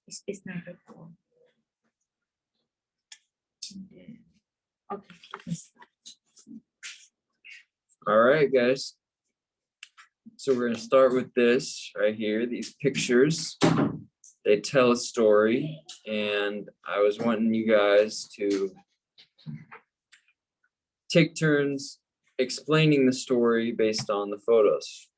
It's not recording. Okay, you can start. All right, guys. So we're gonna start with this right here, these pictures. They tell a story, and I was wanting you guys to take turns explaining the story based on the photos.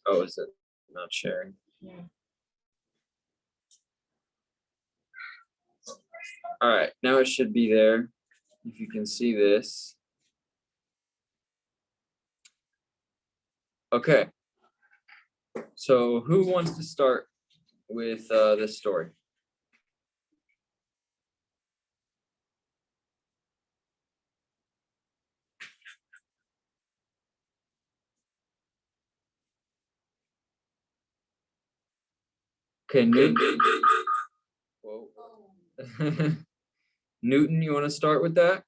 Oh, is it not sharing? Yeah. All right, now it should be there. If you can see this. Okay. So who wants to start with this story? Okay, Newton. Whoa. Newton, you want to start with that?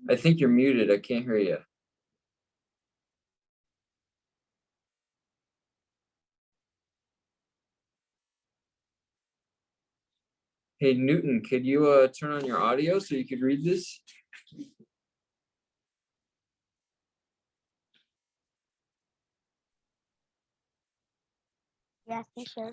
I think you're muted. I can't hear you. Hey, Newton, could you turn on your audio so you could read this? Yes, sure.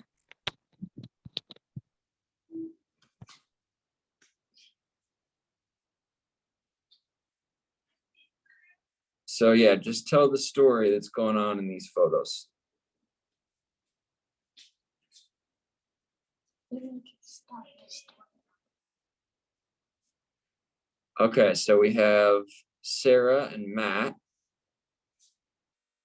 So yeah, just tell the story that's going on in these photos. Okay, so we have Sarah and Matt.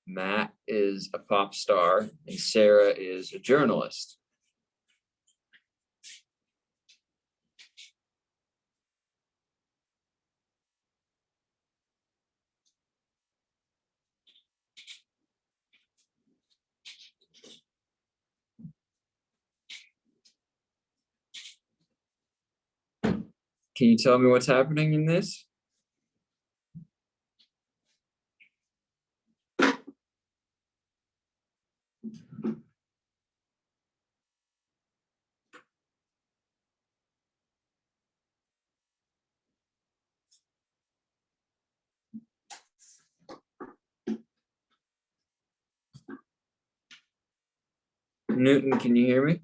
Matt is a pop star and Sarah is a journalist. Can you tell me what's happening in this? Newton, can you hear me?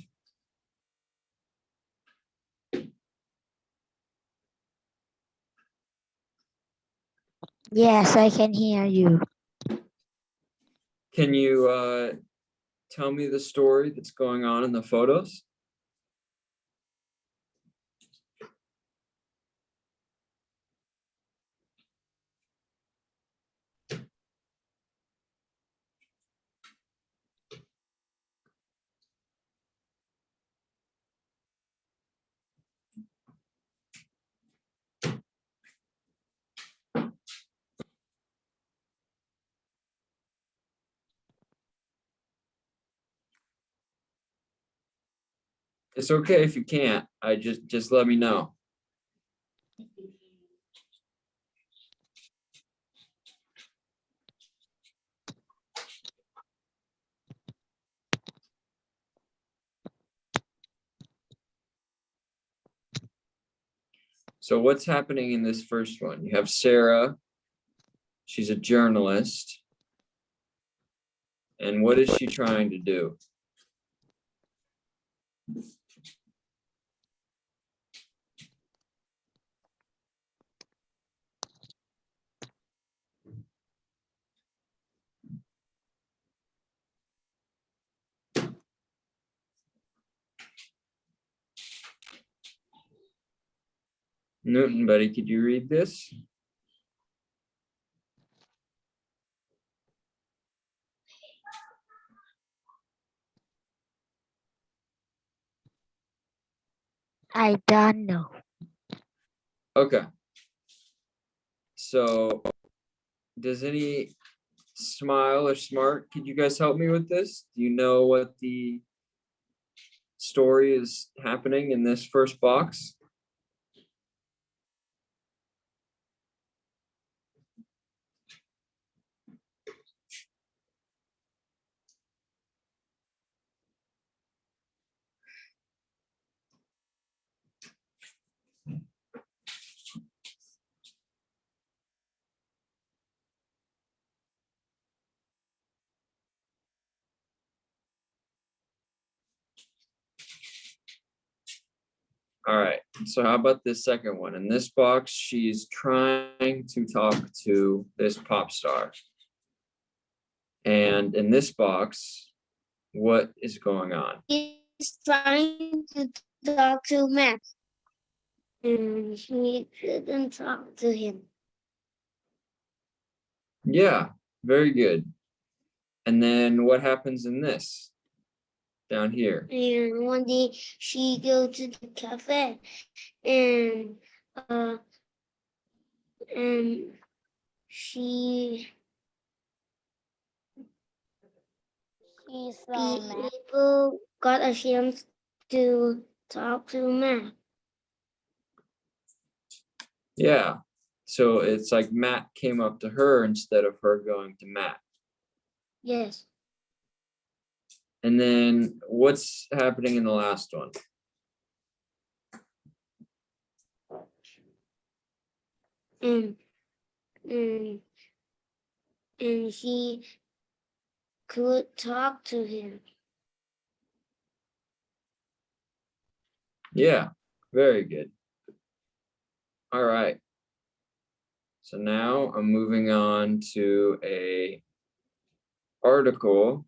Yes, I can hear you. Can you tell me the story that's going on in the photos? It's okay if you can't. I just let me know. So what's happening in this first one? You have Sarah. She's a journalist. And what is she trying to do? Newton, buddy, could you read this? I don't know. Okay. So does any Smile or Smart, could you guys help me with this? Do you know what the story is happening in this first box? All right, so how about this second one? In this box, she's trying to talk to this pop star. And in this box, what is going on? He's trying to talk to Matt, and he couldn't talk to him. Yeah, very good. And then what happens in this? Down here. And one day she go to the cafe, and and she saw Matt. people got a chance to talk to Matt. Yeah, so it's like Matt came up to her instead of her going to Matt. Yes. And then what's happening in the last one? And and and she could talk to him. Yeah, very good. All right. So now I'm moving on to a article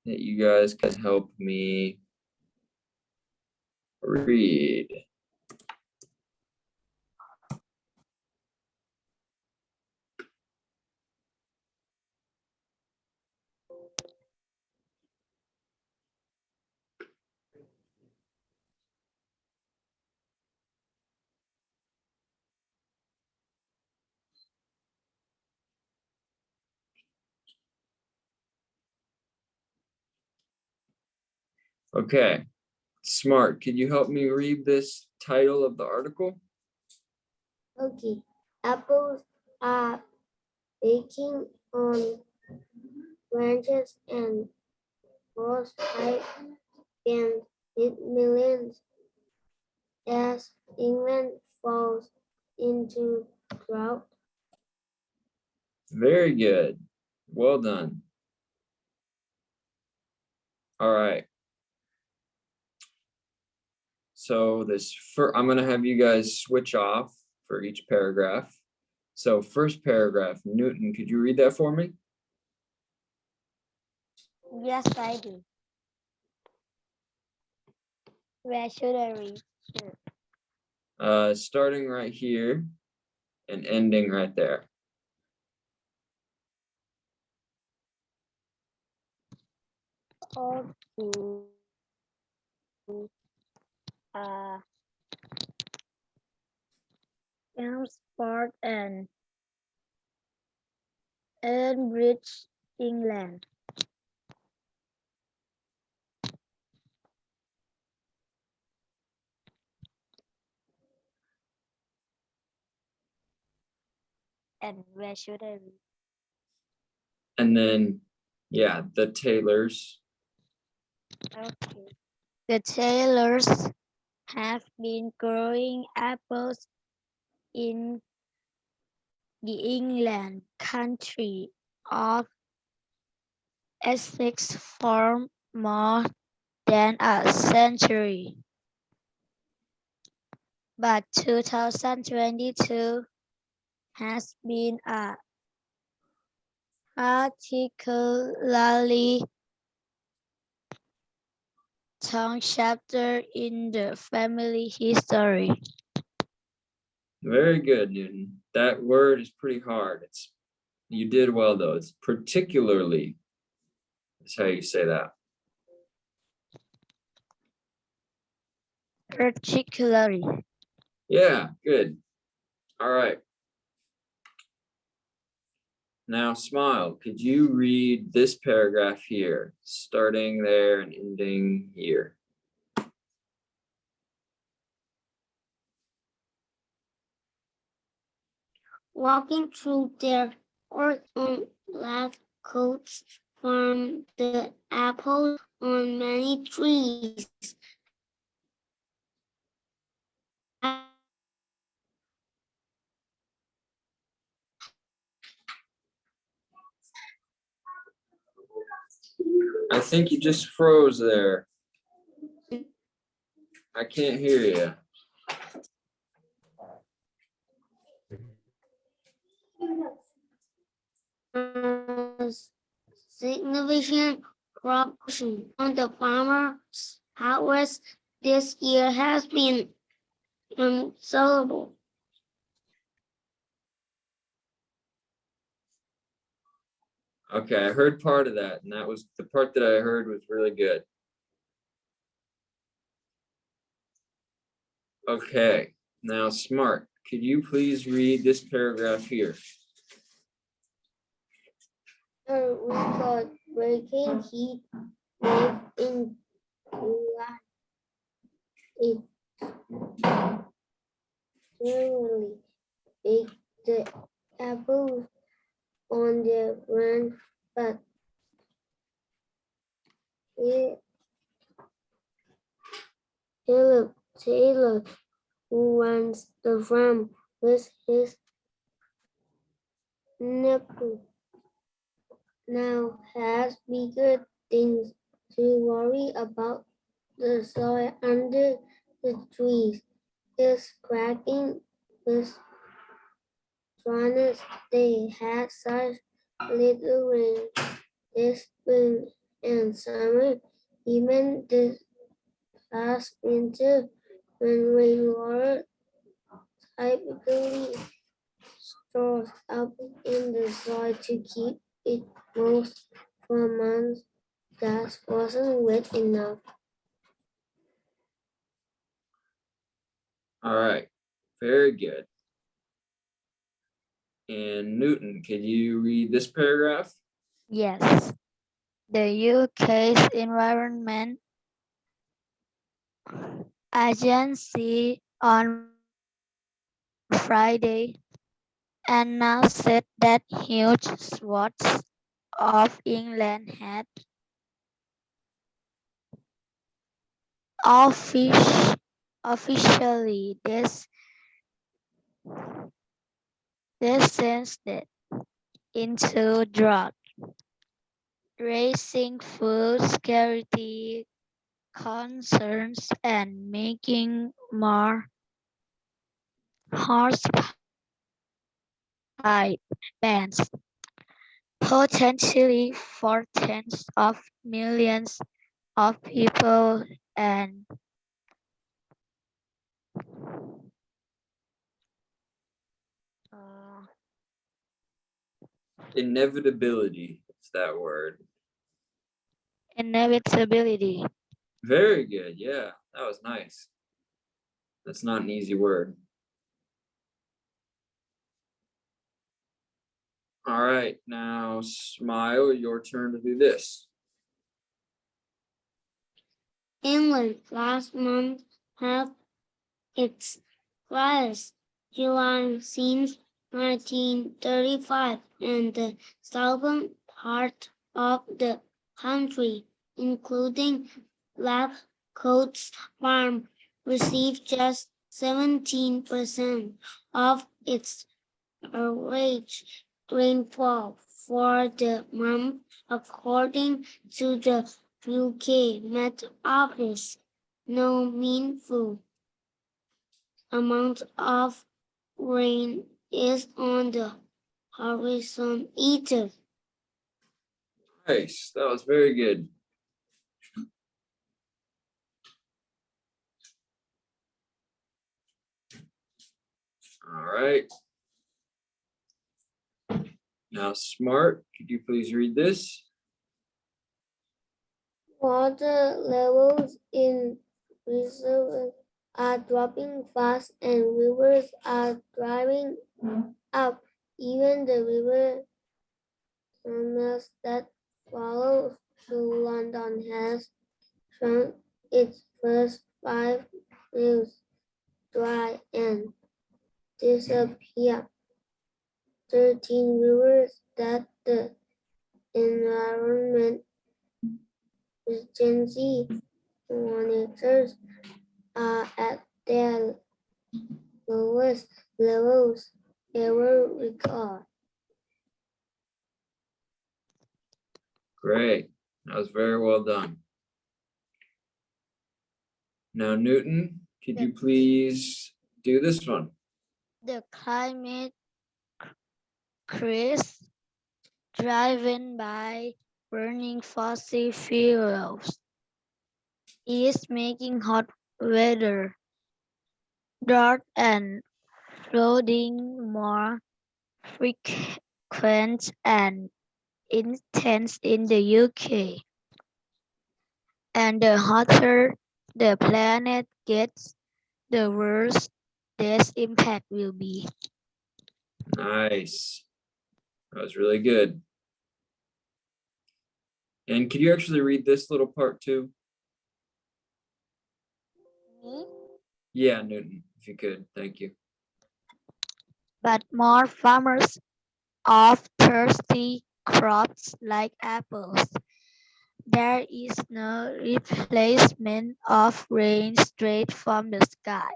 that you guys can help me read. Okay, Smart, can you help me read this title of the article? Okay. Apples are baking on branches and cross pipe can hit millions as England falls into drought. Very good. Well done. All right. So I'm gonna have you guys switch off for each paragraph. So first paragraph, Newton, could you read that for me? Yes, I do. Where should I read? Starting right here and ending right there. Okay. Transport and Bridge, England. And where should I read? And then, yeah, the Taylors. Okay. The Taylors have been growing apples in the England country of Essex for more than a century. But 2022 has been a particularly long chapter in the family history. Very good, Newton. That word is pretty hard. You did well though. It's particularly, that's how you say that. Particularly. Yeah, good. All right. Now, Smile, could you read this paragraph here, starting there and ending here? Walking through their court on black coats from the apples on many trees. I think you just froze there. I can't hear you. Significant crop on the farmer's harvest this year has been unsolvable. Okay, I heard part of that, and that was the part that I heard was really good. Okay, now Smart, could you please read this paragraph here? A record-breaking heat wave in July. It generally baked the apples on the ground, but Philip Taylor, who runs the farm with his nephew, now has bigger things to worry about. The soil under the trees is cracking with dryness. They had such little rain this spring and summer, even this past winter, when rainwater typically stores up in the soil to keep it moist for months. That wasn't wet enough. All right, very good. And Newton, could you read this paragraph? Yes. The UK's Environment Agency on Friday announced that huge swaths of England had officially descended into drought, raising food security concerns and making more horse pipe bans, potentially for tens of millions of people and Inevitability is that word. inevitability. Very good. Yeah, that was nice. That's not an easy word. All right, now Smile, your turn to do this. England last month had its driest July since 1935, and the southern part of the country, including Black Coats Farm, received just 17% of its average rainfall for the month, according to the UK Met Office. No meaningful amount of rain is on the horizon either. Nice, that was very good. All right. Now Smart, could you please read this? Water levels in reservoirs are dropping fast and rivers are drying up. Even the river farmers that follow through London has shrunk its first 5 miles dry and disappear. 13 rivers that the Environment Agency monitors are at their lowest levels ever recorded. Great. That was very well done. Now, Newton, could you please do this one? The climate crisis driven by burning fossil fuels is making hot weather, drought, and flooding more frequent and intense in the UK. And the hotter the planet gets, the worse this impact will be. Nice. That was really good. And could you actually read this little part too? Yeah, Newton, if you could. Thank you. But more farmers of thirsty crops like apples. There is no replacement of rain straight from the sky.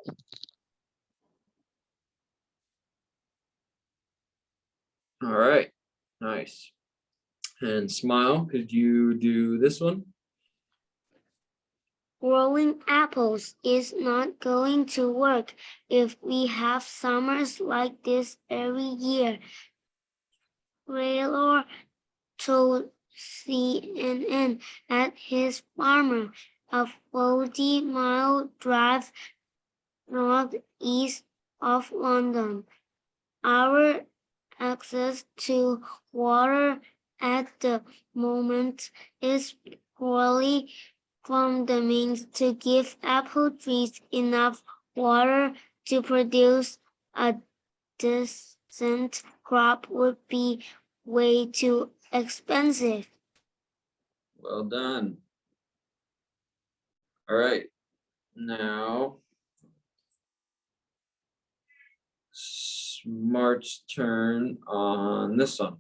All right. Nice. And Smile, could you do this one? Growing apples is not going to work if we have summers like this every year. Raylor told CNN at his farm, a 40-mile drive northeast of London. Our access to water at the moment is poorly from the means to give apple trees enough water to produce a decent crop would be way too expensive. Well done. All right. Now, Smart's turn on this one.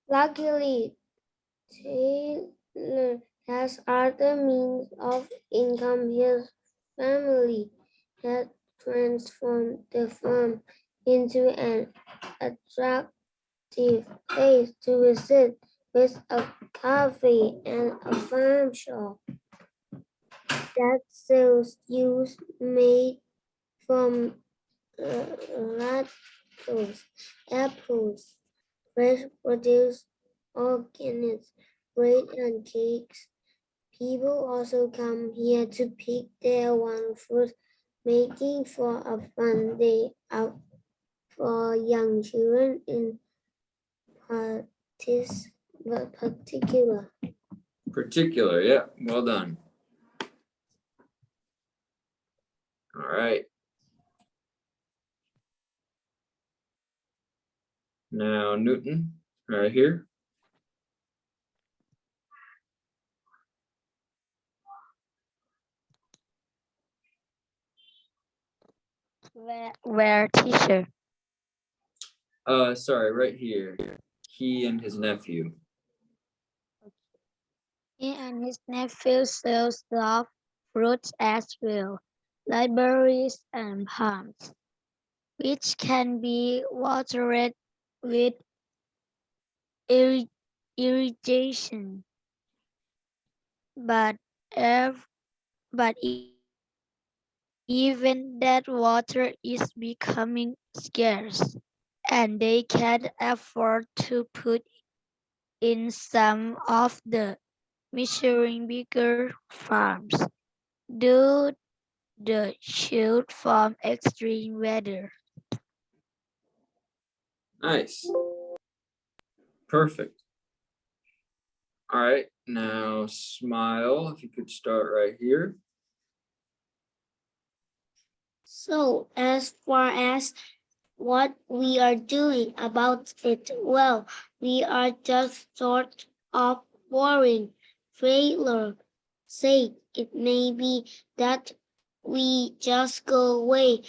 Luckily, Taylor has other means of income. His family had transformed the farm into an attractive place to visit with a cafe and a farm shop that sells juice made from lactose, apples, fresh produce, organics, bread and cakes. People also come here to pick their own fruit, making for a fun day out for young children in particular. Particular, yeah, well done. All right. Now, Newton, right here. Where teacher? Sorry, right here. He and his nephew. He and his nephew sells love fruits as well, like berries and plums, which can be watered with irrigation. But even that water is becoming scarce, and they can't afford to put in some of the measuring bigger farms due the shield from extreme weather. Nice. Perfect. All right, now Smile, if you could start right here. So as far as what we are doing about it? Well, we are just sort of worrying. Trailer said it may be that we just go away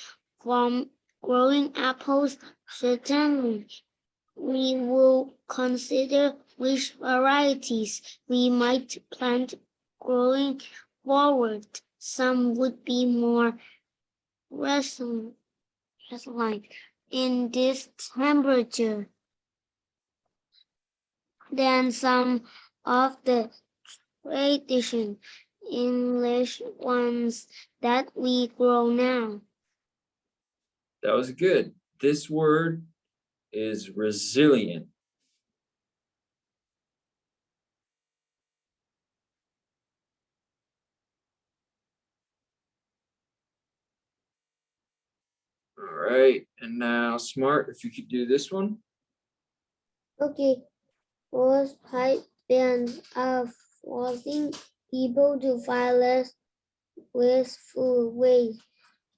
from growing apples. Certainly, we will consider which varieties we might plant growing forward. Some would be more resilient in this temperature than some of the traditional English ones that we grow now. That was good. This word is resilient. All right, and now Smart, if you could do this one. Okay, wars pipelines are forcing people to find less wasteful ways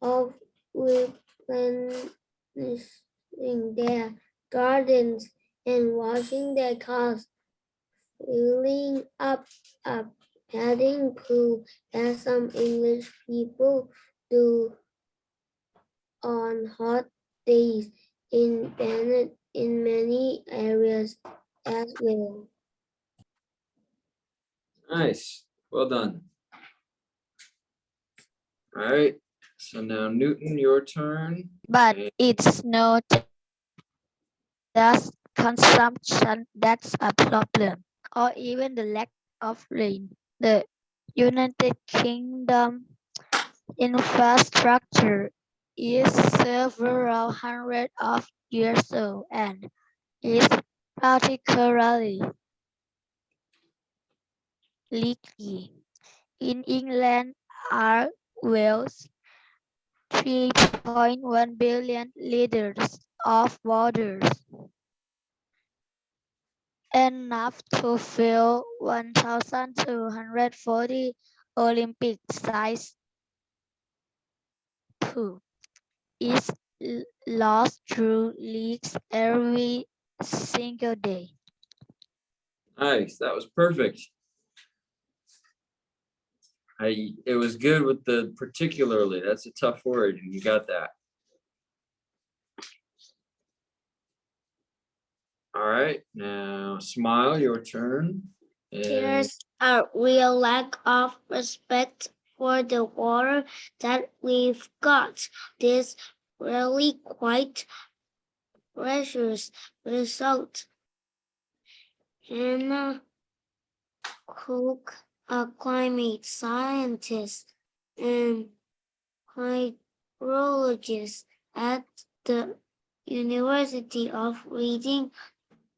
of replenishing their gardens and washing their cars, filling up a padding pool as some English people do on hot days in Bennett in many areas as well. Nice, well done. All right, so now Newton, your turn. But And- it's not just consumption that's a problem, or even the lack of rain. The United Kingdom infrastructure is several hundred of years old and is particularly leaky. In England are wells 3.1 billion liters of water, enough to fill 1,240 Olympic-sized pools. Is lost through leaks every single day. Nice, that was perfect. It was good with the particularly, that's a tough word, and you got that. All right, now Smile, your turn. And There's a real lack of respect for the water that we've got. This really quite precious result. Hannah Cook, a climate scientist and hydrologist at the University of Reading,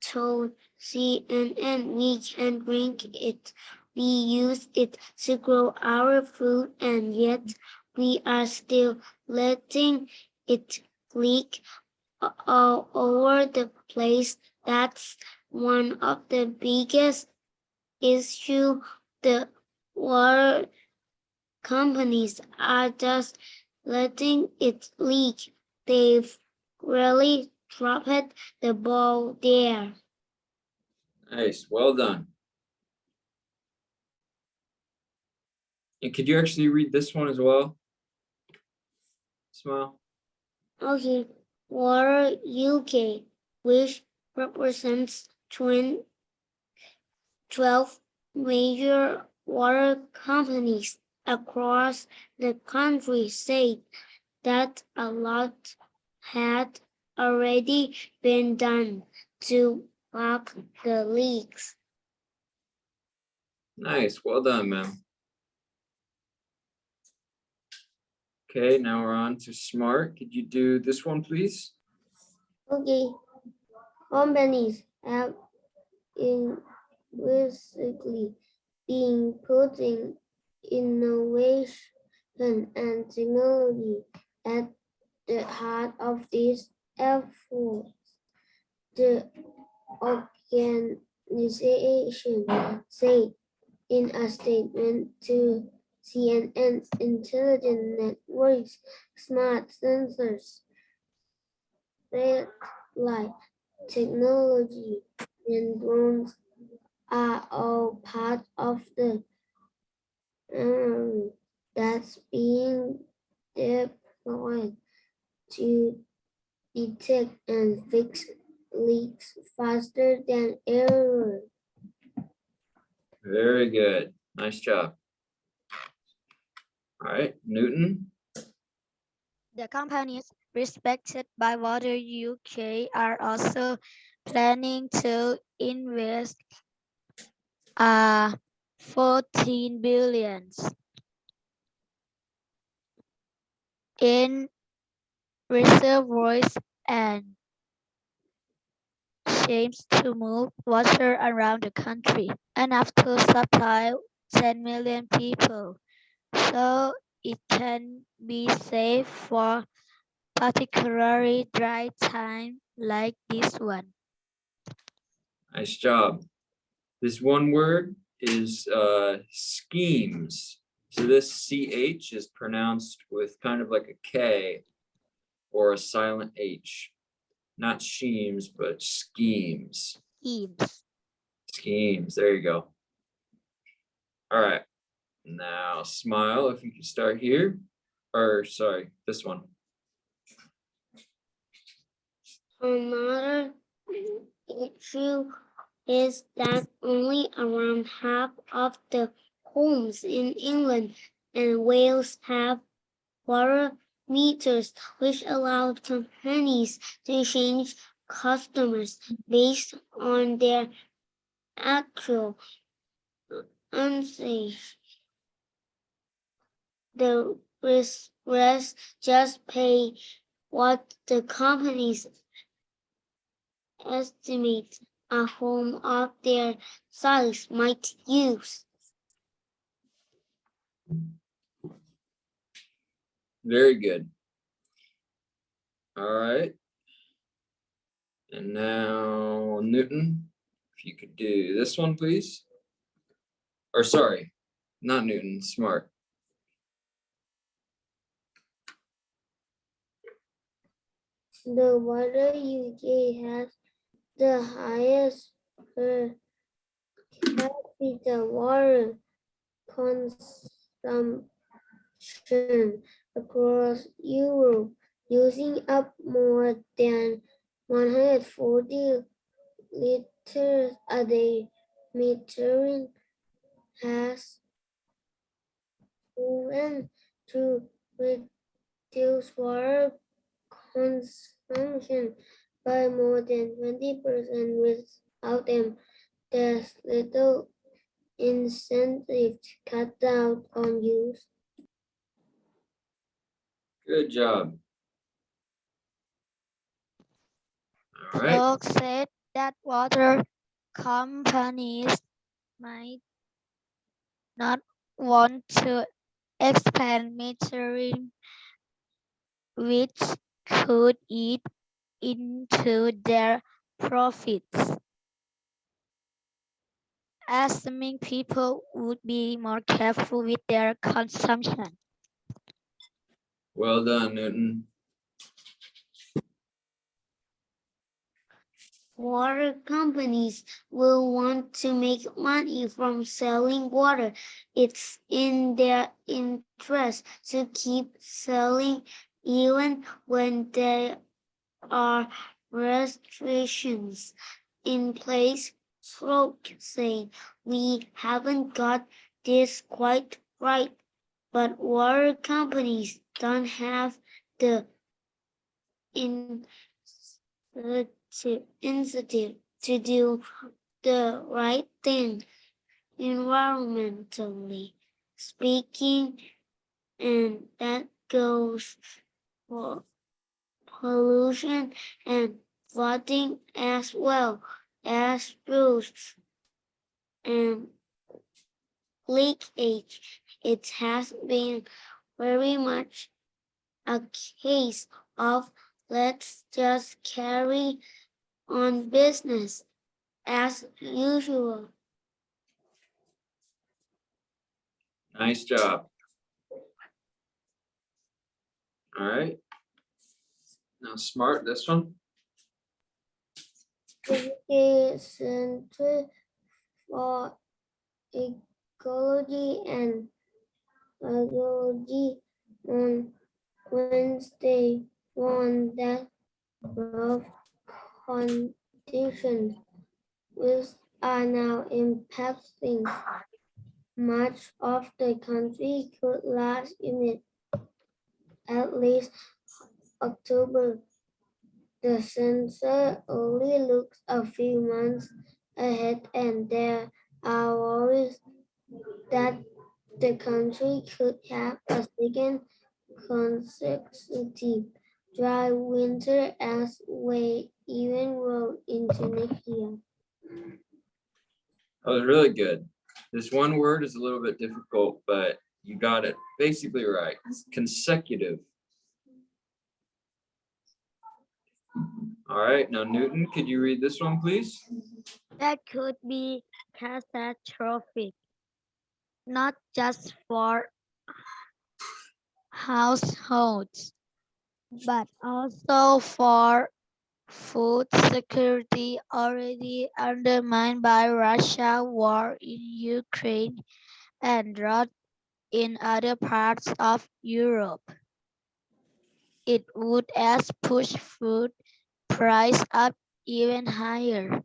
told CNN we can drink it. We use it to grow our food, and yet we are still letting it leak all over the place. That's one of the biggest issues. The water companies are just letting it leak. They've really dropped the ball there. nice, well done. And could you actually read this one as well? Smile. Okay, Water UK, which represents 12 major water companies across the country, said that a lot had already been done to block the leaks. Nice, well done, ma'am. Okay, now we're on to Smart. Could you do this one, please? Okay, companies have increasingly been putting innovation and technology at the heart of this effort. The organization said in a statement to CNN, intelligent networks, smart sensors, satellite technology and drones are all part of the that's being deployed to detect and fix leaks faster than ever. Very good. Nice job. All right, Newton. The companies respected by Water UK are also planning to invest 14 billions in reservoirs and Shames to move water around the country, enough to supply 10 million people, so it can be safe for particularly dry time like this one. Nice job. This one word is schemes. So this CH is pronounced with kind of like a K or a silent H. Not schemes, but schemes. Schemes. Schemes. There you go. All right. Now smile if you can start here. Or sorry, this one. Another issue is that only around half of the homes in England and Wales have water meters, which allowed companies to change customers based on their actual usage. The rest just pay what the companies estimate a home of their size might use. Very good. All right. And now Newton, if you could do this one, please. Or sorry, not Newton, Smart. The Water UK has the highest per capita water consumption across Europe, using up more than 140 liters a day. Metering has proven to reduce water consumption by more than 20%. Without them, there's little incentive to cut down on use. Good job. All right. Folks said that water companies might not want to expand metering, which could eat into their profits, assuming people would be more careful with their consumption. Well done, Newton. Water companies will want to make money from selling water. It's in their interest to keep selling even when there are restrictions in place. Folk say we haven't got this quite right, but water companies don't have the incentive to do the right thing environmentally speaking, and that goes for pollution and flooding as well as roofs and leakage. It has been very much a case of let's just carry on business as usual. Nice job. All right. Now smart, this one. The UK Center for Ecology and Biology on Wednesday warned that rough conditions which are now impacting much of the country could last in at least October. The censor only looks a few months ahead, and there are worries that the country could have a second consecutive dry winter as we even roll into next year. That was really good. This one word is a little bit difficult, but you got it basically right. It's consecutive. All right, now Newton, could you read this one, please? That could be catastrophic, not just for households, but also for food security already undermined by Russia war in Ukraine and drought in other parts of Europe. It would as push food price up even higher,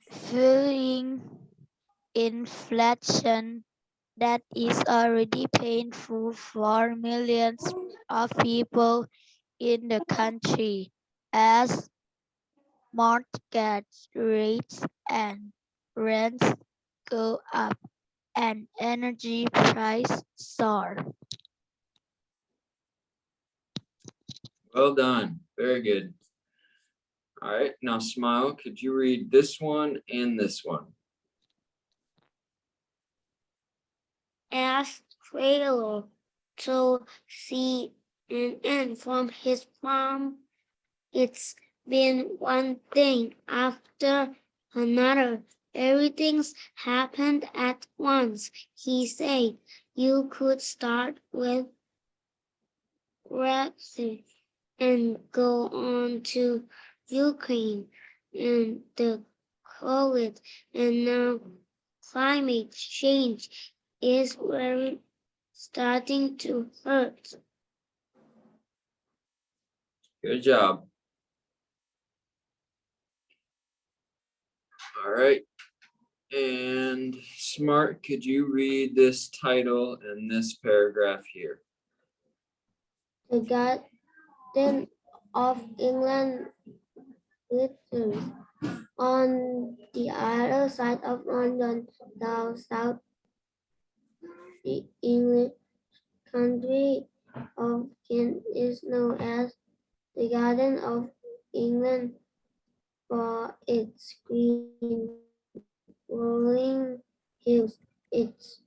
fueling inflation that is already painful for millions of people in the country as mortgage rates and rents go up and energy prices soar. Well done. Very good. All right, now Smile, could you read this one and this one? Asked Trailer to CNN from his farm. It's been one thing after another. Everything's happened at once, he said. You could start with Brexit and go on to Ukraine and the COVID, and now climate change is very starting to hurt. Good job. All right. And Smart, could you read this title and this paragraph here? The Garden of England glitters on the other side of London, the South English country of Kent is known as the Garden of England for its green rolling hills, its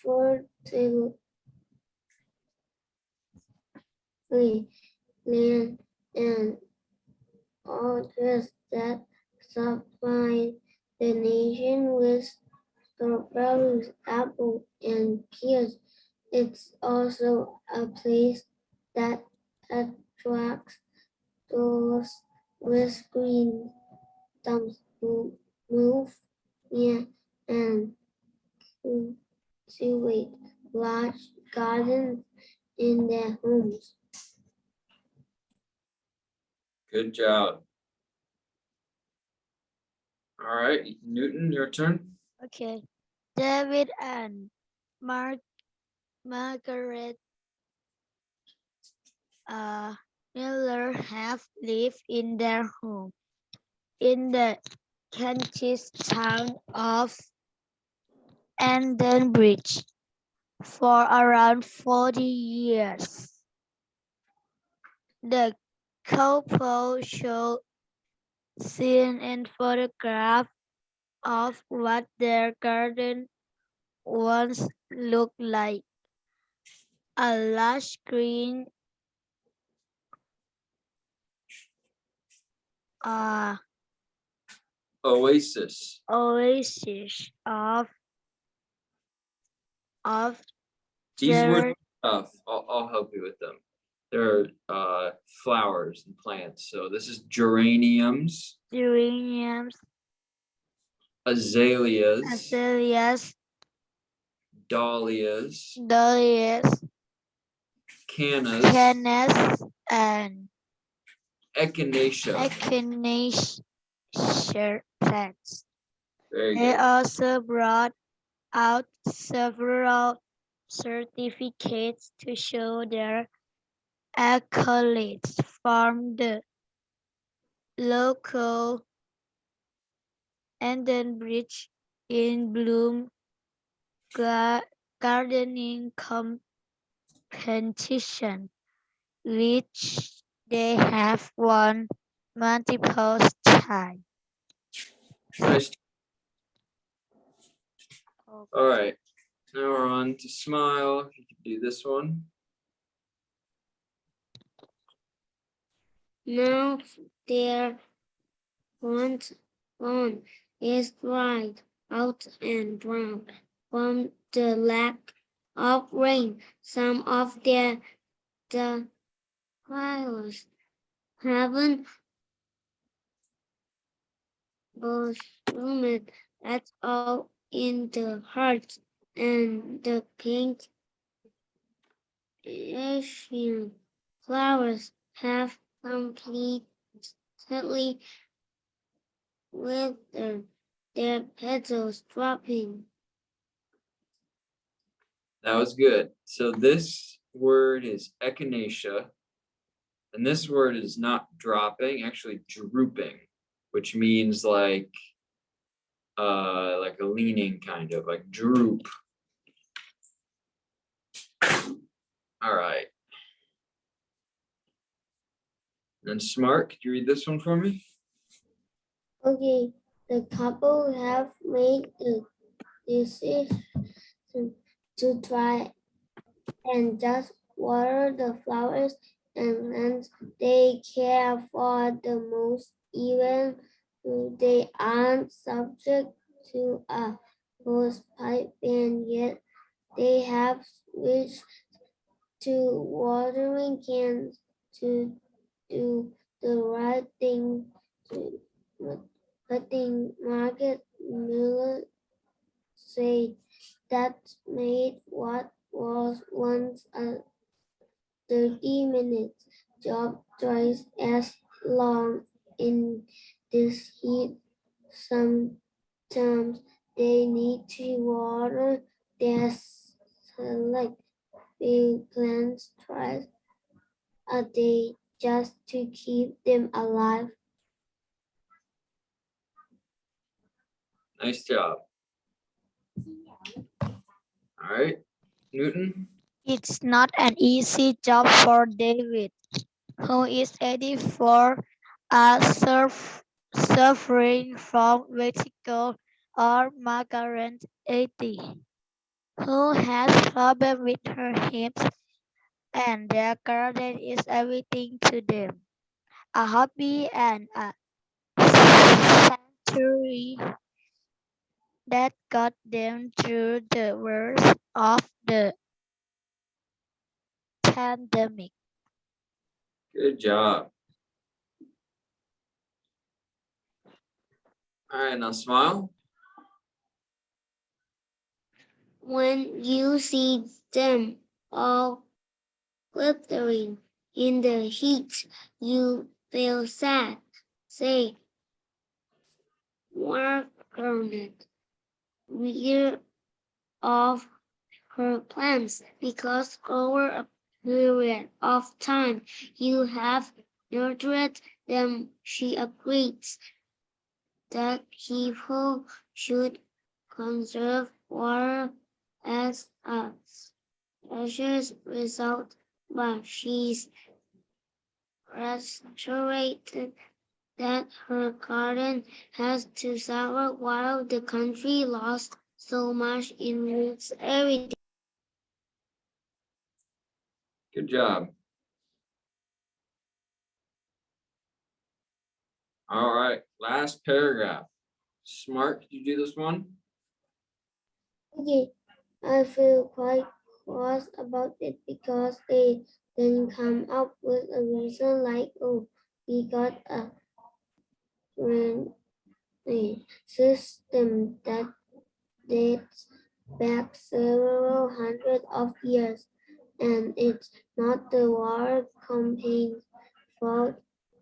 fertile land, and orchards that supply the nation with strawberries, apples, and pears. It's also a place that attracts those with green thumbs who move near and cultivate large gardens in their homes. Good job. All right, Newton, your turn. Okay. David and Margaret Miller have lived in their home in the Kentish town of Endenbridge for around 40 years. The couple showed scene and photograph of what their garden once looked like. A lush green Oasis. oasis of These would I'll help you with them. They're flowers and plants. So this is geraniums, geraniums, azaleas, azaleas, dahlias, dahlias, cannas, cannas, and echinacea. echinacea plants. Very They good. also brought out several certificates to show their accolades from the local Endenbridge in Bloom gardening competition, which they have won multiple times. Nice. All right. Now we're on to smile. You can do this one. Now their front lawn is dried out and brown from the lack of rain. Some of the flowers haven't bloomed at all in the heart, and the pink Asian flowers have completely withered, their petals dropping. That was good. So this word is echinacea. And this word is not dropping, actually drooping, which means like a leaning kind of like droop. All right. And Smart, could you read this one for me? Okay, the couple have made the decision to try and just water the flowers and plants they care for the most, even though they aren't subject to a hose pipe ban yet. They have switched to watering cans to do the right thing to cutting Margaret Miller said that made what was once a 30-minute job twice as long in this heat. Sometimes they need to water their select few plants twice a day just to keep them alive. Nice job. All right, Newton. It's not an easy job for David, who is 84 and suffering from vertigo, or Margaret 80, who has problems with her hips, and their garden is everything to them. A hobby and a sanctuary that got them through the worst of the pandemic. Good job. All right, now smile. When you see them all glittering in the heat, you feel sad. Say, Margaret, we're of her plans because over a period of time you have nurtured them. She agrees that people should conserve water as a precious result, but she's reiterated that her garden has to suffer while the country lost so much in its everyday. Good job. All right, last paragraph. Smart, could you do this one? Okay, I feel quite cross about it because they didn't come up with a reason like, oh, we got a system that dates back several hundred of years, and it's not the war campaign's fault,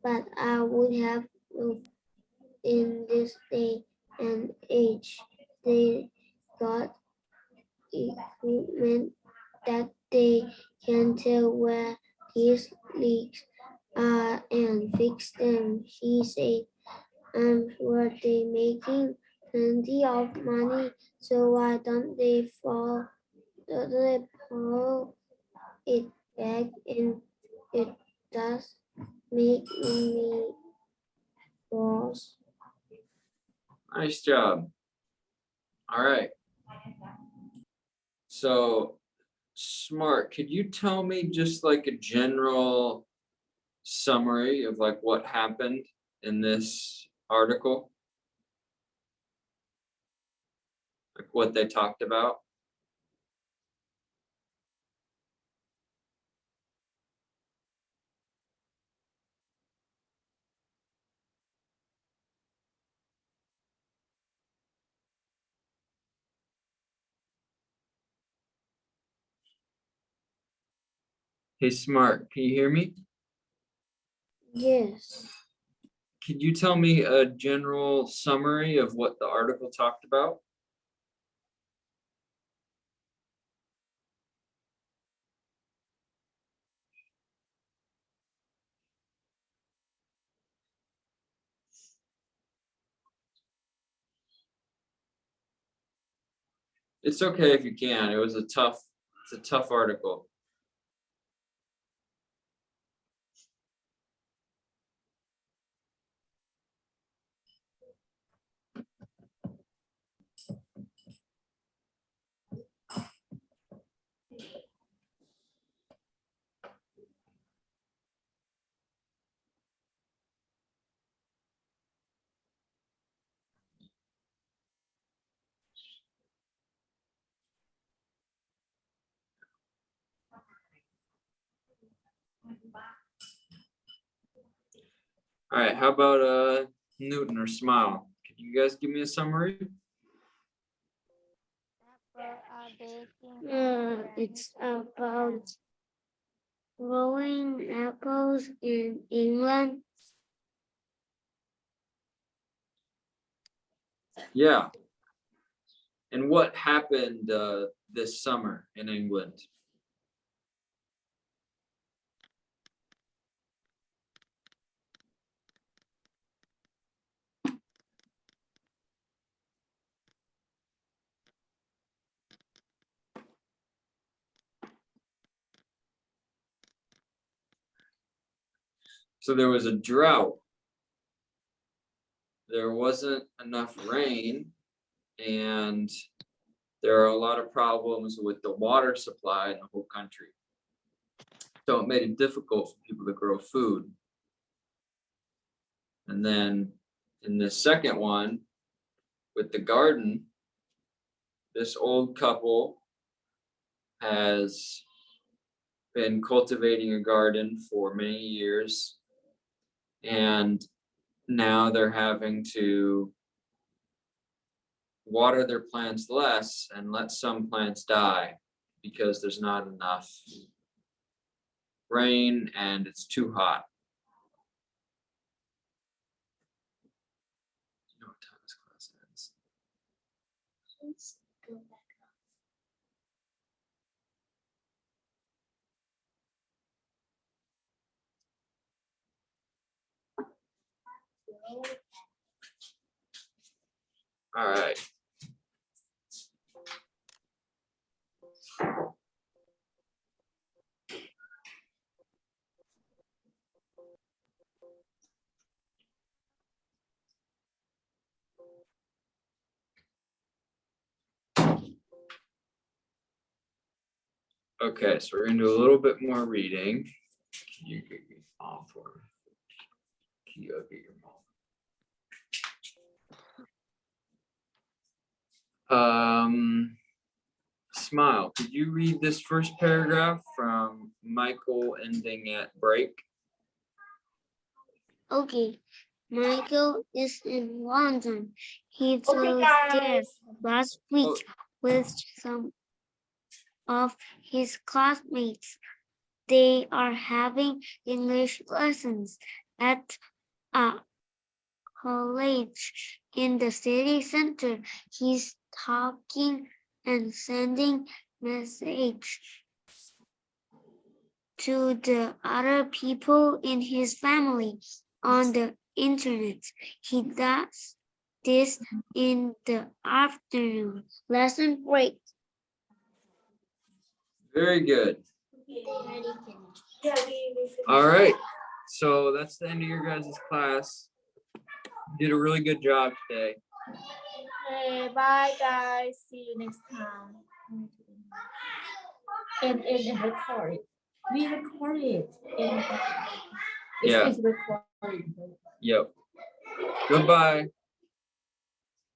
but I would have loved in this day and age. They got equipment that they can tell where these leaks are and fix them, he said. I'm sure they're making plenty of money, so why don't they pull it back? And it does make me cross. Nice job. All right. So Smart, could you tell me just like a general summary of like what happened in this article? Like what they talked about? Hey, Smart, can you hear me? Yes. Could you tell me a general summary of what the article talked about? It's okay if you can. It was it's a tough article. All right, how about Newton or Smile? Could you guys give me a summary? It's about growing apples in England. Yeah. And what happened this summer in England? So there was a drought. There wasn't enough rain, and there are a lot of problems with the water supply in the whole country. So it made it difficult for people to grow food. And then in the second one, with the garden, this old couple has been cultivating a garden for many years, and now they're having to water their plants less and let some plants die because there's not enough rain and it's too hot. You know what time this class ends? All right. Okay, so we're gonna do a little bit more reading. Can you get your mom for me? Can you go get your mom? Smile, could you read this first paragraph from Michael ending at break? Okay. Michael is in London. He Okay, flew there guys. last week with some of his classmates. They are having English lessons at a college in the city center. He's talking and sending message to the other people in his family on the internet. He does this in the afternoon lesson break. Very good. Already finished. Yeah, we finished. All right, so that's the end of your guys' class. You did a really good job today. Okay, bye guys. See you next time. And record it. We record it. And Yeah. it's recording. Yep. Goodbye.